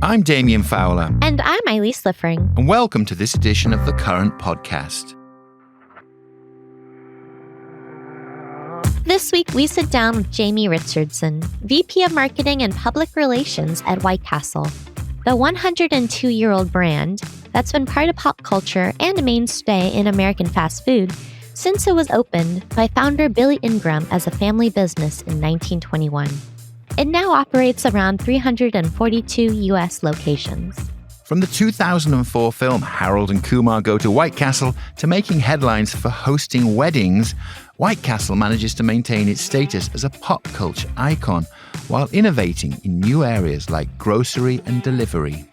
I'm Damien Fowler. And I'm Eileen Sliffering. And welcome to this edition of The Current Podcast. This week, we sit down with Jamie Richardson, VP of Marketing and Public Relations at White Castle, the 102-year-old brand that's been part of pop culture and a mainstay in American fast food since it was opened by founder Billy Ingram as a family business in 1921. It now operates around 342 U.S. locations. From the 2004 film Harold and Kumar Go to White Castle to making headlines for hosting weddings, White Castle manages to maintain its status as a pop culture icon while innovating in new areas like grocery and delivery.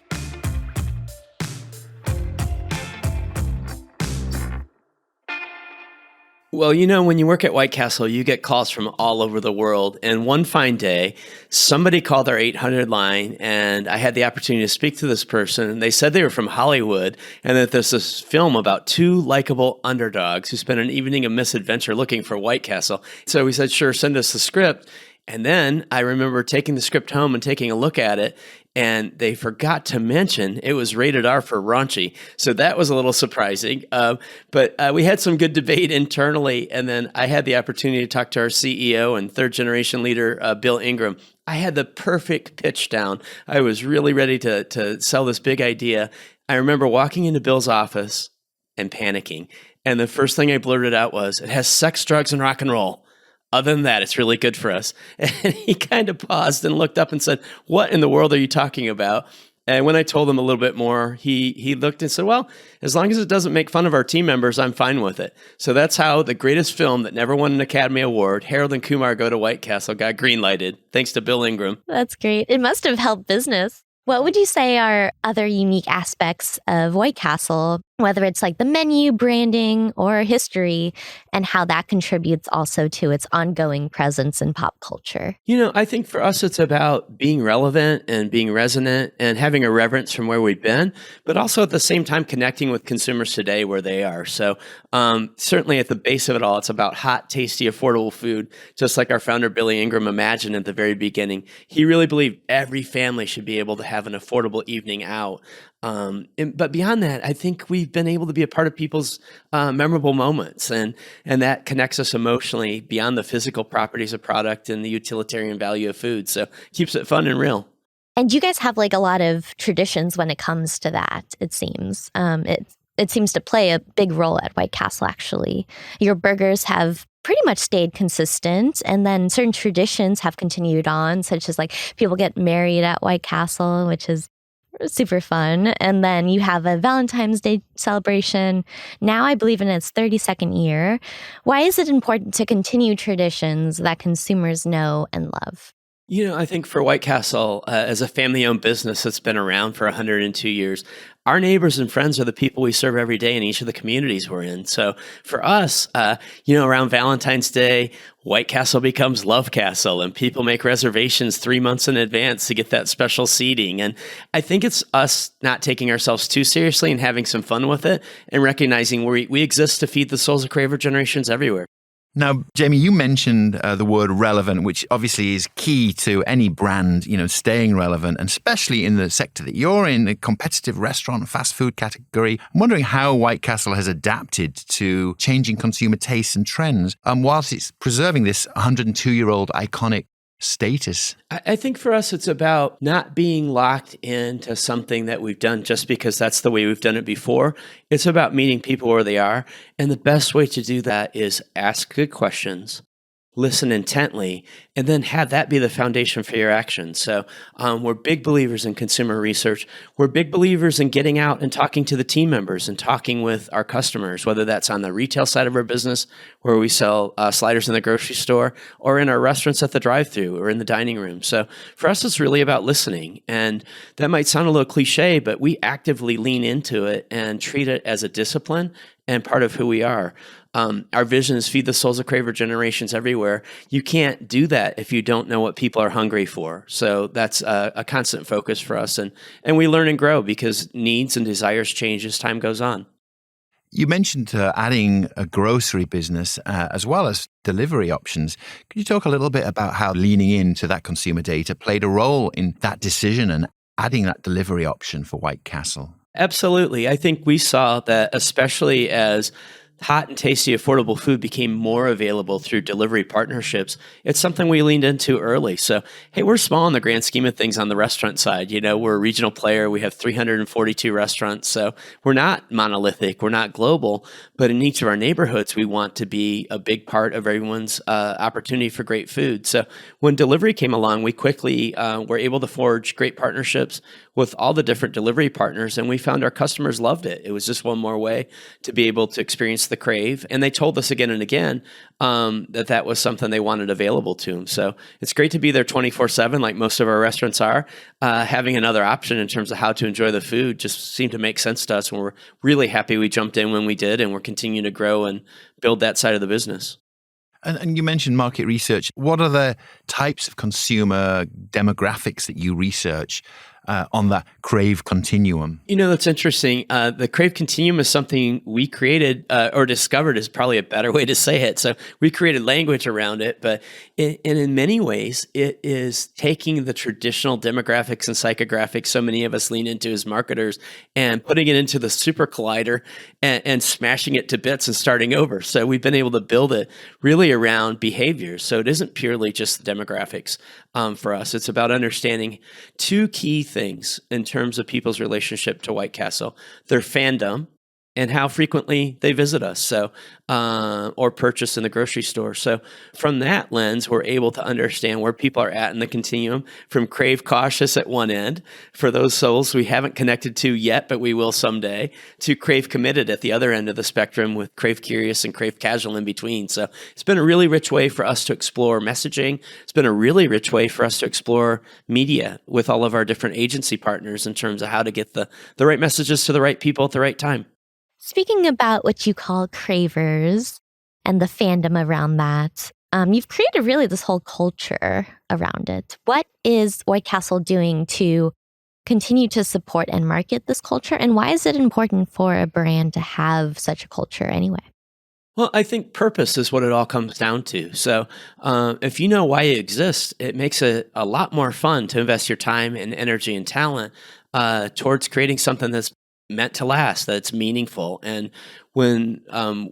Well, when you work at White Castle, you get calls from all over the world. And one fine day, somebody called our 800 line, and I had the opportunity to speak to this person. And they said they were from Hollywood, and that there's this film about two likable underdogs who spent an evening of misadventure looking for White Castle. So we said, sure, send us the script. And then I remember taking the script home and taking a look at it, and they forgot to mention it was rated R for raunchy. So that was a little surprising. But we had some good debate internally, and then I had the opportunity to talk to our CEO and third-generation leader, Bill Ingram. I had the perfect pitch down. I was really ready to sell this big idea. I remember walking into Bill's office and panicking, and the first thing I blurted out was, "It has sex, drugs, and rock and roll. Other than that, it's really good for us." And he kind of paused and looked up and said, "What in the world are you talking about?" And when I told him a little bit more, he looked and said, "Well, as long as it doesn't make fun of our team members, I'm fine with it." So that's how the greatest film that never won an Academy Award, Harold and Kumar Go to White Castle, got greenlighted, thanks to Bill Ingram. That's great. It must have helped business. What would you say are other unique aspects of White Castle, whether it's like the menu, branding, or history, and how that contributes also to its ongoing presence in pop culture? I think for us, it's about being relevant and being resonant and having a reverence from where we've been, but also at the same time connecting with consumers today where they are. So certainly at the base of it all, it's about hot, tasty, affordable food, just like our founder, Billy Ingram, imagined at the very beginning. He really believed every family should be able to have an affordable evening out. But beyond that, I think we've been able to be a part of people's memorable moments, and that connects us emotionally beyond the physical properties of product and the utilitarian value of food. So keeps it fun and real. And you guys have like a lot of traditions when it comes to that, it seems. It seems to play a big role at White Castle, actually. Your burgers have pretty much stayed consistent, and then certain traditions have continued on, such as like people get married at White Castle, which is super fun. And then you have a Valentine's Day celebration. Now I believe in its 32nd year. Why is it important to continue traditions that consumers know and love? I think for White Castle, as a family-owned business that's been around for 102 years, our neighbors and friends are the people we serve every day in each of the communities we're in. So for us, around Valentine's Day, White Castle becomes Love Castle, and people make reservations 3 months in advance to get that special seating. And I think it's us not taking ourselves too seriously and having some fun with it, and recognizing we exist to feed the souls of craver generations everywhere. Now, Jamie, you mentioned the word relevant, which obviously is key to any brand, staying relevant, and especially in the sector that you're in, the competitive restaurant, fast food category. I'm wondering how White Castle has adapted to changing consumer tastes and trends, whilst it's preserving this 102-year-old iconic status. I think for us, it's about not being locked into something that we've done just because that's the way we've done it before. It's about meeting people where they are. And the best way to do that is ask good questions, listen intently, and then have that be the foundation for your actions. So we're big believers in consumer research. We're big believers in getting out and talking to the team members and talking with our customers, whether that's on the retail side of our business, where we sell sliders in the grocery store, or in our restaurants at the drive-thru or in the dining room. So for us, it's really about listening. And that might sound a little cliche, but we actively lean into it and treat it as a discipline and part of who we are. Our vision is feed the souls of craver generations everywhere. You can't do that if you don't know what people are hungry for. So that's a constant focus for us. And we learn and grow because needs and desires change as time goes on. You mentioned adding a grocery business as well as delivery options. Could you talk a little bit about how leaning into that consumer data played a role in that decision and adding that delivery option for White Castle? Absolutely. I think we saw that, especially as hot and tasty, affordable food became more available through delivery partnerships. It's something we leaned into early. So, hey, we're small in the grand scheme of things on the restaurant side. You know, we're a regional player. We have 342 restaurants. So we're not monolithic. We're not global. But in each of our neighborhoods, we want to be a big part of everyone's opportunity for great food. So when delivery came along, we quickly were able to forge great partnerships with all the different delivery partners. And we found our customers loved it. It was just one more way to be able to experience the crave. And they told us again and again that was something they wanted available to them. So it's great to be there 24/7, like most of our restaurants are. Having another option in terms of how to enjoy the food just seemed to make sense to us. And we're really happy we jumped in when we did, and we're continuing to grow and build that side of the business. And you mentioned market research. What are the types of consumer demographics that you research on that crave continuum? You know, that's interesting. The crave continuum is something we created or discovered is probably a better way to say it. So we created language around it, but in many ways, it is taking the traditional demographics and psychographics so many of us lean into as marketers and putting it into the super collider and smashing it to bits and starting over. So we've been able to build it really around behaviors. So it isn't purely just the demographics for us. It's about understanding two key things in terms of people's relationship to White Castle: their fandom and how frequently they visit us, so or purchase in the grocery store. So from that lens, we're able to understand where people are at in the continuum, from crave cautious at one end, for those souls we haven't connected to yet, but we will someday, to crave committed at the other end of the spectrum, with crave curious and crave casual in between. So it's been a really rich way for us to explore messaging. It's been a really rich way for us to explore media with all of our different agency partners in terms of how to get the right messages to the right people at the right time. Speaking about what you call cravers and the fandom around that, you've created really this whole culture around it. What is White Castle doing to continue to support and market this culture? And why is it important for a brand to have such a culture anyway? Well, I think purpose is what it all comes down to. So if you know why you exist, it makes it a lot more fun to invest your time and energy and talent towards creating something that's meant to last, that's meaningful. And when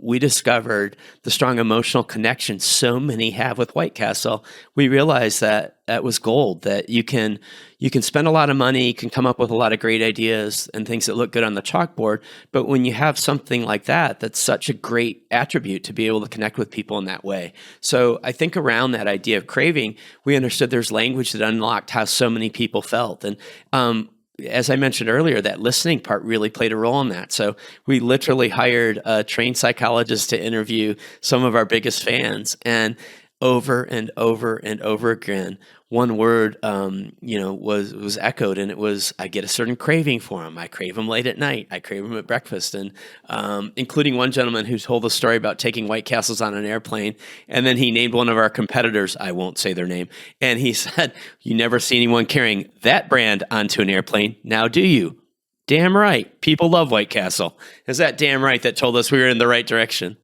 we discovered the strong emotional connection so many have with White Castle, we realized that that was gold, that you can spend a lot of money, you can come up with a lot of great ideas and things that look good on the chalkboard. But when you have something like that, that's such a great attribute to be able to connect with people in that way. So I think around that idea of craving, we understood there's language that unlocked how so many people felt. And as I mentioned earlier, that listening part really played a role in that. So we literally hired a trained psychologist to interview some of our biggest fans, and over and over and over again, one word, was echoed, and it was, I get a certain craving for them. I crave them late at night. I crave them at breakfast. And including one gentleman who told a story about taking White Castles on an airplane, and then he named one of our competitors. I won't say their name. And he said, "You never see anyone carrying that brand onto an airplane. Now do you?" Damn right. People love White Castle. Is that damn right that told us we were in the right direction?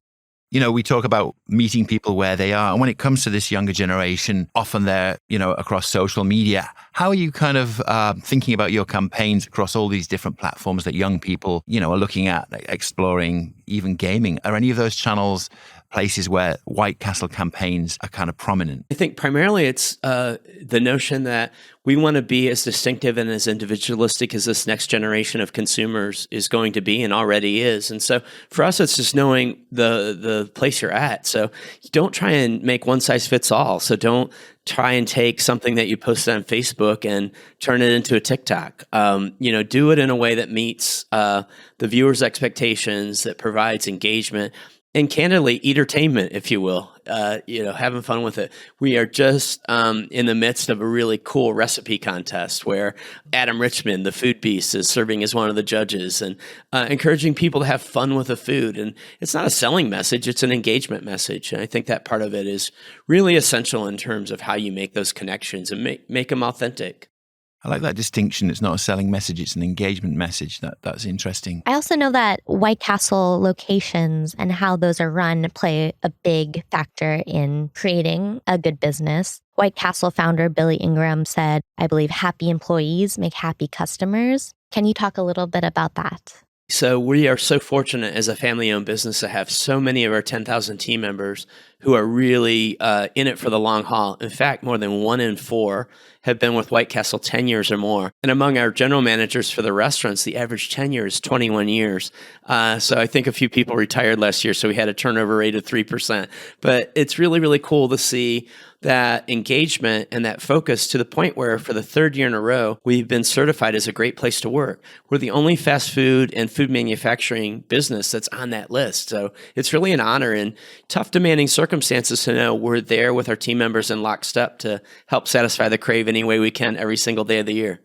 You know, we talk about meeting people where they are. And when it comes to this younger generation, often they're, across social media. How are you kind of thinking about your campaigns across all these different platforms that young people, are looking at, exploring, even gaming? Are any of those channels places where White Castle campaigns are kind of prominent? I think primarily it's the notion that we want to be as distinctive and as individualistic as this next generation of consumers is going to be and already is. And so for us, it's just knowing the place you're at. So don't try and make one size fits all. So don't try and take something that you posted on Facebook and turn it into a TikTok. Do it in a way that meets the viewer's expectations, that provides engagement, and candidly, entertainment, if you will, having fun with it. We are just in the midst of a really cool recipe contest where Adam Richman, the food beast, is serving as one of the judges, and encouraging people to have fun with the food. And it's not a selling message, it's an engagement message. And I think that part of it is really essential in terms of how you make those connections and make them authentic. I like that distinction. It's not a selling message, it's an engagement message. That's interesting. I also know that White Castle locations and how those are run play a big factor in creating a good business. White Castle founder Billy Ingram said, I believe happy employees make happy customers. Can you talk a little bit about that? So we are so fortunate as a family-owned business to have so many of our 10,000 team members who are really in it for the long haul. In fact, more than 1 in 4 have been with White Castle 10 years or more. And among our general managers for the restaurants, the average tenure is 21 years. So I think a few people retired last year, so we had a turnover rate of 3%. But it's really, really cool to see that engagement and that focus to the point where for the 3rd year in a row, we've been certified as a great place to work. We're the only fast food and food manufacturing business that's on that list. So it's really an honor in tough, demanding circumstances to know we're there with our team members in lockstep to help satisfy the crave any way we can every single day of the year.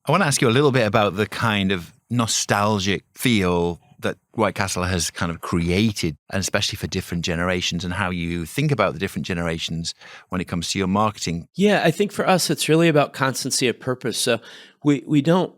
I want to ask you a little bit about the kind of nostalgic feel that White Castle has kind of created, and especially for different generations, and how you think about the different generations when it comes to your marketing. Yeah, I think for us, it's really about constancy of purpose. So we don't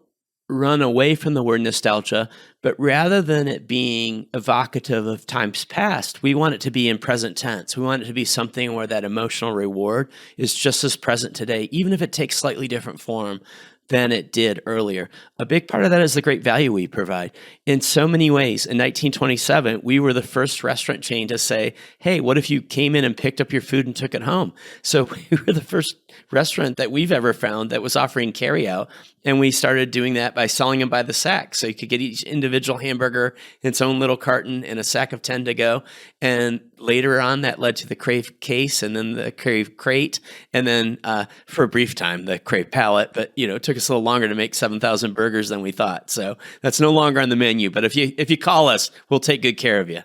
run away from the word nostalgia, but rather than it being evocative of times past, we want it to be in present tense. We want it to be something where that emotional reward is just as present today, even if it takes slightly different form than it did earlier. A big part of that is the great value we provide. In so many ways, in 1927, we were the first restaurant chain to say, hey, what if you came in and picked up your food and took it home? So we were the first restaurant that we've ever found that was offering carryout. And we started doing that by selling them by the sack. So you could get each individual hamburger in its own little carton and a sack of 10 to go. And later on, that led to the Crave case and then the Crave crate. And then for a brief time, the Crave pallet. But, it took us a little longer to make 7,000 burgers than we thought. So that's no longer on the menu. But if you call us, we'll take good care of you.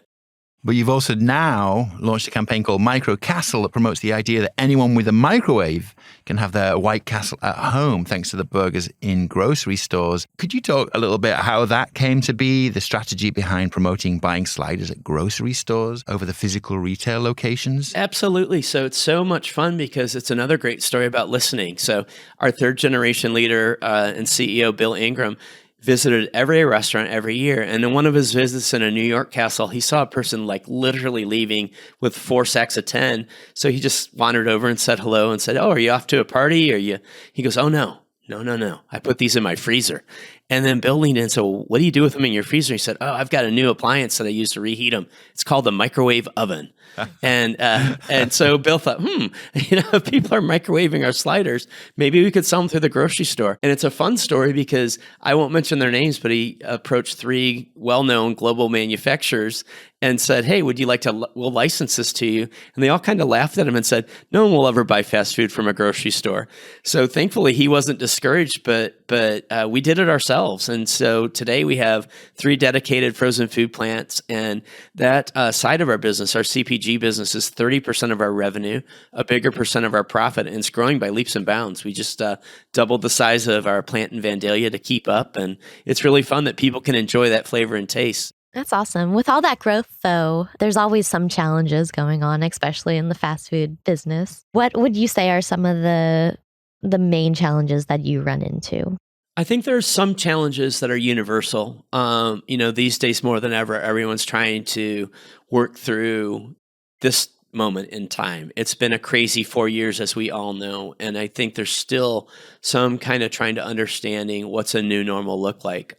But you've also now launched a campaign called Micro Castle that promotes the idea that anyone with a microwave can have their White Castle at home thanks to the burgers in grocery stores. Could you talk a little bit how that came to be, the strategy behind promoting buying sliders at grocery stores over the physical retail locations? Absolutely. So it's so much fun because it's another great story about listening. So our 3rd generation leader and CEO, Bill Ingram, visited every restaurant every year. And in one of his visits in a New York castle, he saw a person literally leaving with 4 sacks of 10. So he just wandered over and said hello and said, oh, are you off to a party? He goes, oh, no. I put these in my freezer. And then Bill leaned in and said, well, what do you do with them in your freezer? He said, oh, I've got a new appliance that I use to reheat them. It's called the microwave oven. And so Bill thought, if people are microwaving our sliders, maybe we could sell them through the grocery store. And it's a fun story because I won't mention their names, but he approached 3 well-known global manufacturers and said, hey, would you like to, we'll license this to you. And they all kind of laughed at him and said, no one will ever buy fast food from a grocery store. So thankfully he wasn't discouraged, but we did it ourselves. And so today we have 3 dedicated frozen food plants, and that side of our business, our CPG business, is 30% of our revenue, a bigger percent of our profit, and it's growing by leaps and bounds. We just doubled the size of our plant in Vandalia to keep up, and it's really fun that people can enjoy that flavor and taste. That's awesome. With all that growth, though, there's always some challenges going on, especially in the fast food business. What would you say are some of the main challenges that you run into? I think there's some challenges that are universal. These days more than ever, everyone's trying to work through this moment in time. It's been a crazy 4 years, as we all know. And I think there's still some kind of trying to understanding what's a new normal look like.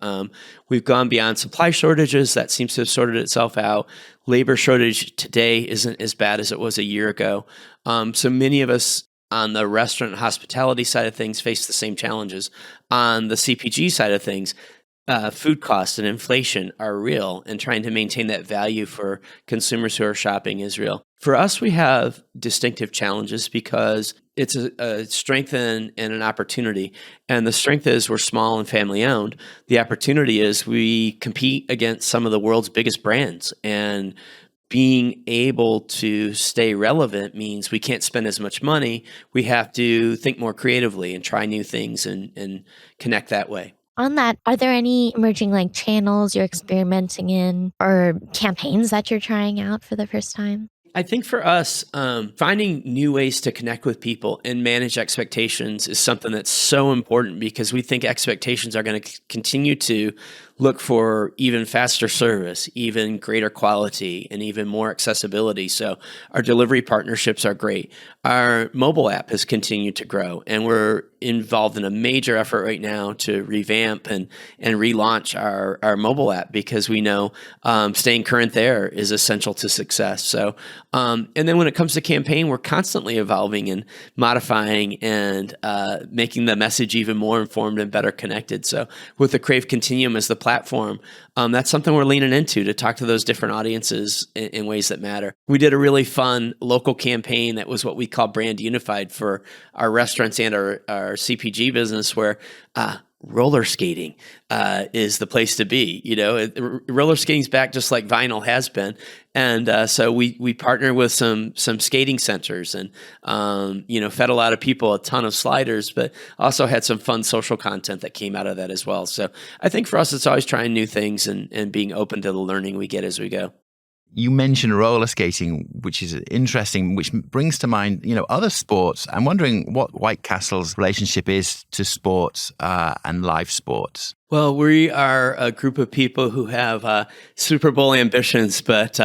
We've gone beyond supply shortages. That seems to have sorted itself out. Labor shortage today isn't as bad as it was a year ago. So many of us on the restaurant and hospitality side of things face the same challenges. On the CPG side of things, food costs and inflation are real, and trying to maintain that value for consumers who are shopping is real. For us, we have distinctive challenges because it's a strength and an opportunity. And the strength is we're small and family owned. The opportunity is we compete against some of the world's biggest brands, and being able to stay relevant means we can't spend as much money. We have to think more creatively and try new things and connect that way. On that, are there any emerging channels you're experimenting in or campaigns that you're trying out for the first time? I think for us, finding new ways to connect with people and manage expectations is something that's so important because we think expectations are going to continue to look for even faster service, even greater quality, and even more accessibility. So our delivery partnerships are great. Our mobile app has continued to grow, and we're involved in a major effort right now to revamp and relaunch our mobile app because we know staying current there is essential to success. So, and then when it comes to campaign, we're constantly evolving and modifying and making the message even more informed and better connected. So with the Crave Continuum as the platform, that's something we're leaning into to talk to those different audiences in ways that matter. We did a really fun local campaign that was what we call Brand Unified for our restaurants and our CPG business, where roller skating is the place to be. Roller skating's back just like vinyl has been. And so we partner with some skating centers and, fed a lot of people a ton of sliders, but also had some fun social content that came out of that as well. So I think for us, it's always trying new things and being open to the learning we get as we go. You mentioned roller skating, which is interesting, which brings to mind, other sports. I'm wondering what White Castle's relationship is to sports and live sports. Well, we are a group of people who have Super Bowl ambitions, but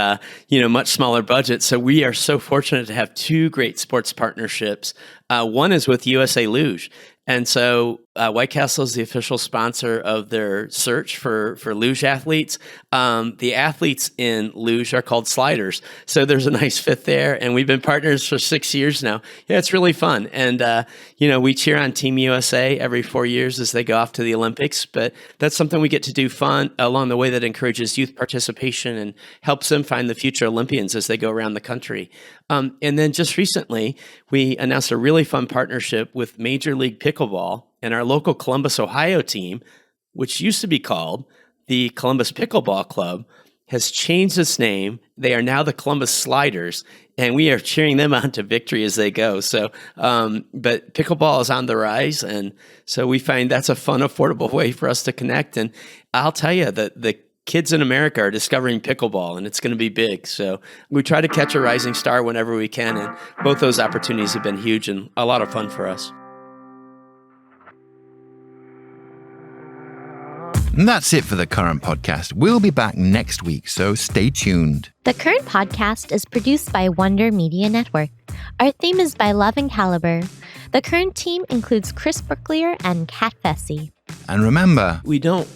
much smaller budgets. So we are so fortunate to have two great sports partnerships. One is with USA Luge. And so White Castle is the official sponsor of their search for luge athletes. The athletes in luge are called sliders. So there's a nice fit there. And we've been partners for 6 years now. Yeah, it's really fun. And, we cheer on Team USA every 4 years as they go off to the Olympics. But that's something we get to do fun along the way that encourages youth participation and helps them find the future Olympians as they go around the country. And then just recently, we announced a really fun partnership with Major League Pickleball and our local Columbus, Ohio team, which used to be called the Columbus Pickleball Club, has changed its name. They are now the Columbus Sliders, and we are cheering them on to victory as they go. So, but pickleball is on the rise, and so we find that's a fun, affordable way for us to connect. And I'll tell you that the kids in America are discovering pickleball, and it's going to be big. So we try to catch a rising star whenever we can, and both those opportunities have been huge and a lot of fun for us. And that's it for the Current podcast. We'll be back next week, so stay tuned. The Current podcast is produced by Wonder Media Network. Our theme is by Love and Caliber. The Current team includes Chris Brooklier and Kat Vesey. And remember, we don't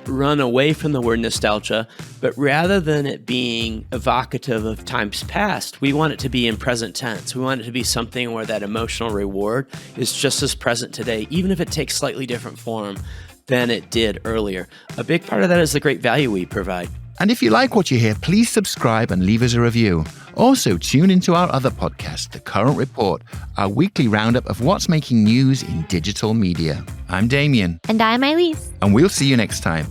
run away from the word nostalgia, but rather than it being evocative of times past, we want it to be in present tense. We want it to be something where that emotional reward is just as present today, even if it takes slightly different form than it did earlier. A big part of that is the great value we provide. And if you like what you hear, please subscribe and leave us a review. Also, tune into our other podcast, The Current Report, our weekly roundup of what's making news in digital media. I'm Damien. And I'm Elise. And we'll see you next time.